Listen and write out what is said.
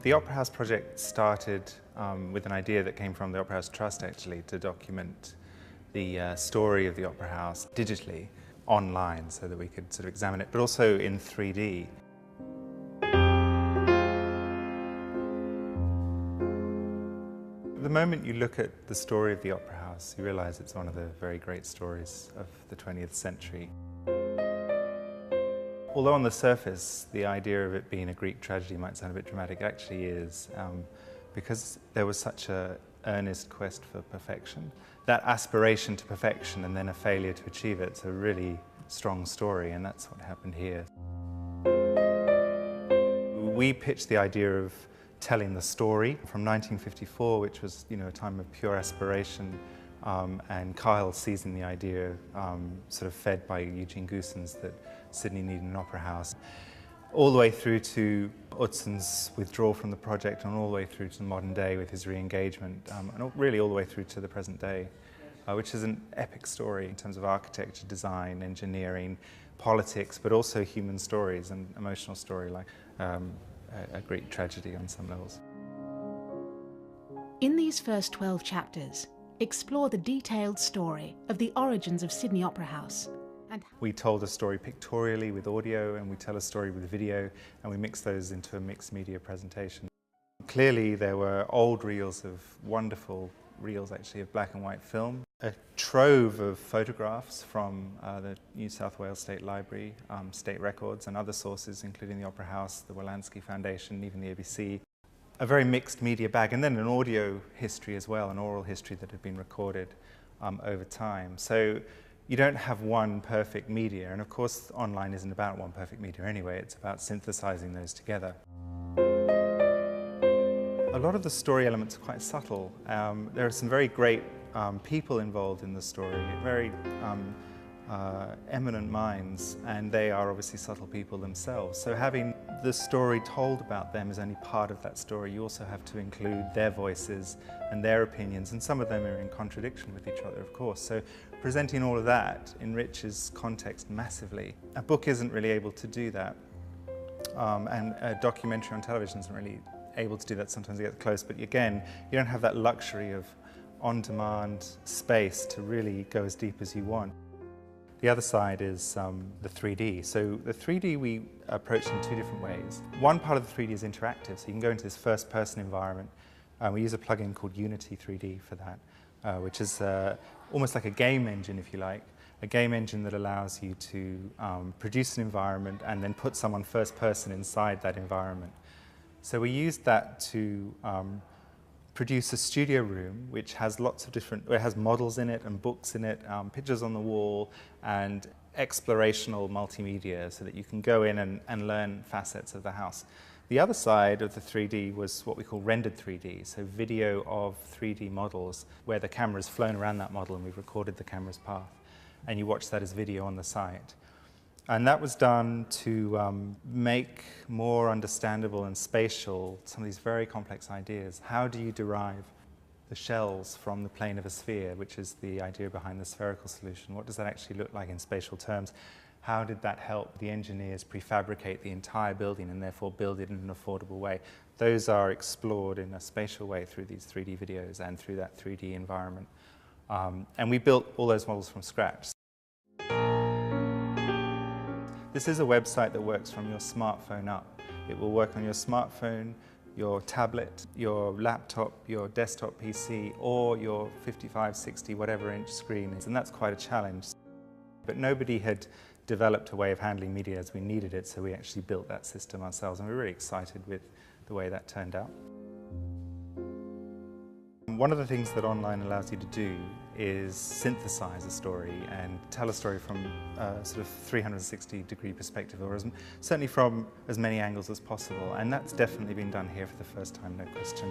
The Opera House project started with an idea that came from the Opera House Trust, actually, to document the story of the Opera House digitally, online, so that we could sort of examine it, but also in 3D. The moment you look at the story of the Opera House, you realise it's one of the very great stories of the 20th century. Although on the surface the idea of it being a Greek tragedy might sound a bit dramatic, it actually is, because there was such an earnest quest for perfection. That aspiration to perfection and then a failure to achieve it's a really strong story, and that's what happened here. We pitched the idea of telling the story from 1954, which was, a time of pure aspiration, and Kyle seizing the idea, sort of fed by Eugene Goossens, that Sydney needed an opera house, all the way through to Utsen's withdrawal from the project, and all the way through to the modern day with his re-engagement, and really all the way through to the present day, which is an epic story in terms of architecture, design, engineering, politics, but also human stories and emotional story, like a Greek tragedy on some levels. In these first 12 chapters, explore the detailed story of the origins of Sydney Opera House. We told a story pictorially with audio, and we tell a story with video, and we mix those into a mixed media presentation. Clearly there were old reels of wonderful reels, actually, of black and white film. A trove of photographs from the New South Wales State Library, state records and other sources, including the Opera House, the Wolanski Foundation, even the ABC. A very mixed media bag, and then an audio history as well, an oral history that had been recorded over time. So you don't have one perfect media, and of course online isn't about one perfect media anyway, it's about synthesizing those together. A lot of the story elements are quite subtle. There are some very great people involved in the story, very eminent minds, and they are obviously subtle people themselves. So having the story told about them is only part of that story. You also have to include their voices and their opinions, and some of them are in contradiction with each other, of course. So presenting all of that enriches context massively. A book isn't really able to do that, and a documentary on television isn't really able to do that. Sometimes you get close, but again, you don't have that luxury of on-demand space to really go as deep as you want. The other side is the 3D. So the 3D we approach in two different ways. One part of the 3D is interactive, so you can go into this first-person environment. We use a plugin called Unity 3D for that, which is almost like a game engine, if you like. A game engine that allows you to produce an environment and then put someone first-person inside that environment. So we used that to produce a studio room which has lots of different, it has models in it and books in it, pictures on the wall, and explorational multimedia, so that you can go in and learn facets of the house. The other side of the 3D was what we call rendered 3D, so video of 3D models where the camera's flown around that model and we've recorded the camera's path, and you watch that as video on the site. And that was done to make more understandable and spatial some of these very complex ideas. How do you derive the shells from the plane of a sphere, which is the idea behind the spherical solution? What does that actually look like in spatial terms? How did that help the engineers prefabricate the entire building and therefore build it in an affordable way? Those are explored in a spatial way through these 3D videos and through that 3D environment. And we built all those models from scratch. This is a website that works from your smartphone up. It will work on your smartphone, your tablet, your laptop, your desktop PC, or your 55, 60, whatever inch screen is, and that's quite a challenge. But nobody had developed a way of handling media as we needed it, so we actually built that system ourselves, and we're really excited with the way that turned out. One of the things that online allows you to do is synthesize a story and tell a story from a sort of 360-degree perspective, or certainly from as many angles as possible, and that's definitely been done here for the first time, no question.